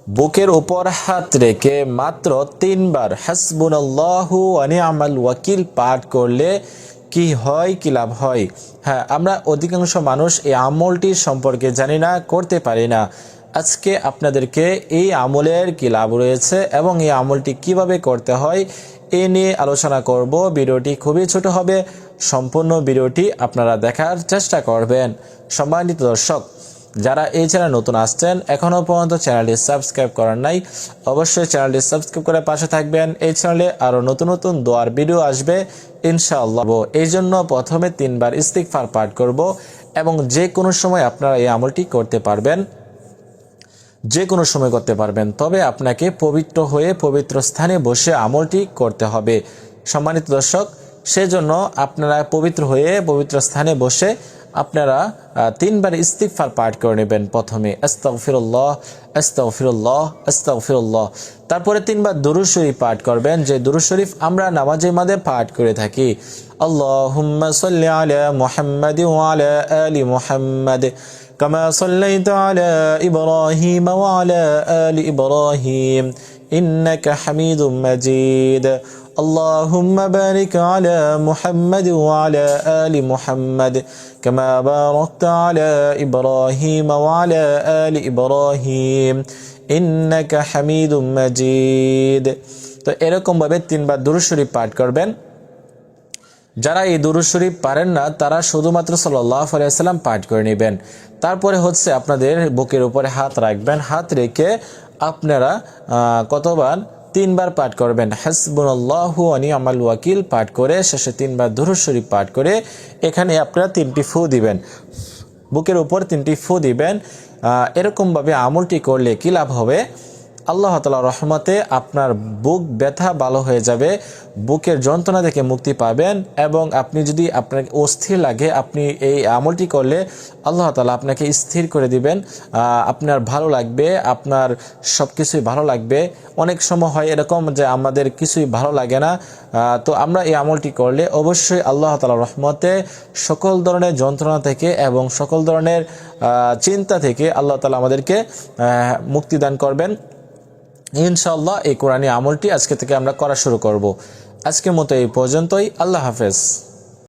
বুকের উপর হাত রেখে মাত্র 3 বার হাসবুনাল্লাহু ওয়া নি'মাল ওয়াকিল পাঠ করলে কি হয়, কি লাভ হয়? হ্যাঁ, আমরা অধিকাংশ মানুষ এই আমলটি সম্পর্কে জানি না, করতে পারি না। আজকে আপনাদেরকে এই আমলের কি লাভ রয়েছে এবং এই আমলটি কিভাবে করতে হয় এ নিয়ে আলোচনা করব। ভিডিওটি খুবই ছোট হবে, সম্পূর্ণ ভিডিওটি আপনারা দেখার চেষ্টা করবেন। সম্মানিত দর্শক, যারা এই চ্যানেল নতুন আসছেন, এখনও পর্যন্ত চ্যানেলটি সাবস্ক্রাইব করার নাই, অবশ্যই চ্যানেলটি সাবস্ক্রাইব করে পাশে থাকবেন। এই চ্যানেলে আরও নতুন নতুন দোয়ার ভিডিও আসবে ইনশাআল্লাহ। এই জন্য প্রথমে 3 বার ইস্তিগফার পাঠ করব এবং যে কোনো সময় আপনারা এই আমলটি করতে পারবেন, যে কোনো সময় করতে পারবেন। তবে আপনাকে পবিত্র হয়ে পবিত্র স্থানে বসে আমলটি করতে হবে। সম্মানিত দর্শক, সেজন্য আপনারা পবিত্র হয়ে পবিত্র স্থানে বসে আপনারা 3 বার ইস্তিগফার পাঠ করে নেবেন। প্রথমে আস্তাগফিরুল্লাহ আস্তাগফিরুল্লাহ আস্তাগফিরুল্লাহ, তারপরে 3 বার দুরূদ শরীফ পাঠ করবেন, যে দুরূদ শরীফ আমরা নামাজের মধ্যে পাঠ করে থাকি। আল্লাহুম্মা সাল্লি আলা মুহাম্মাদ ওয়া আলা আলি মুহাম্মাদ কামা সাল্লাইতা আলা ইব্রাহিম ওয়া আলা আলি ইব্রাহিম ইন্নাকা হামিদুম মাজিদ। اللهم بارك على محمد وعلى آل محمد كما باركت على إبراهيم وعلى آل إبراهيم إنك حميد مجيد। তো এরকম ভাবে 3 বার দুরূদ শরীফ পাঠ করবেন। যারা এই দুরূদ শরীফ পারেন না তারা শুধুমাত্র সাল্লাল্লাহু আলাইহি ওয়াসাল্লাম পাঠ করে নেবেন। তারপরে হচ্ছে আপনাদের বুকের উপরে হাত রাখবেন, হাত রেখে আপনারা কতবার 3 বার পাঠ করবেন হাসবুনাল্লাহু ওয়া নি'মাল ওয়াকিল পাঠ করে শেষে 3 বার দুরূদ শরীফ পাঠ করে এখানে আপনারা 3টি ফু দিবেন, বুকের উপর 3টি ফু দিবেন। এরকমভাবে আমলটি করলে কি লাভ হবে? আল্লাহ তাআলার রহমতে আপনার বুক ব্যথা ভালো হয়ে যাবে, বুকের যন্ত্রণা থেকে মুক্তি পাবেন এবং আপনি যদি আপনার অস্থির লাগে, আপনি এই আমলটি করলে আল্লাহ তাআলা আপনাকে স্থির করে দিবেন। আপনার ভালো লাগবে, আপনার সব কিছুই ভালো লাগবে। অনেক সময় হয় এরকম যে আমাদের কিছুই ভালো লাগে না, তো আমরা এই আমলটি করলে অবশ্যই আল্লাহ তাআলার রহমতে সকল ধরনের যন্ত্রণা থেকে এবং সকল ধরনের চিন্তা থেকে আল্লাহ তাআলা আমাদেরকে মুক্তি দান করবেন ইনশাআল্লাহ। এই কোরআনী আমলটি আজকে থেকে আমরা করা শুরু করব। আজকের মতো এই পর্যন্তই। আল্লাহ হাফেজ।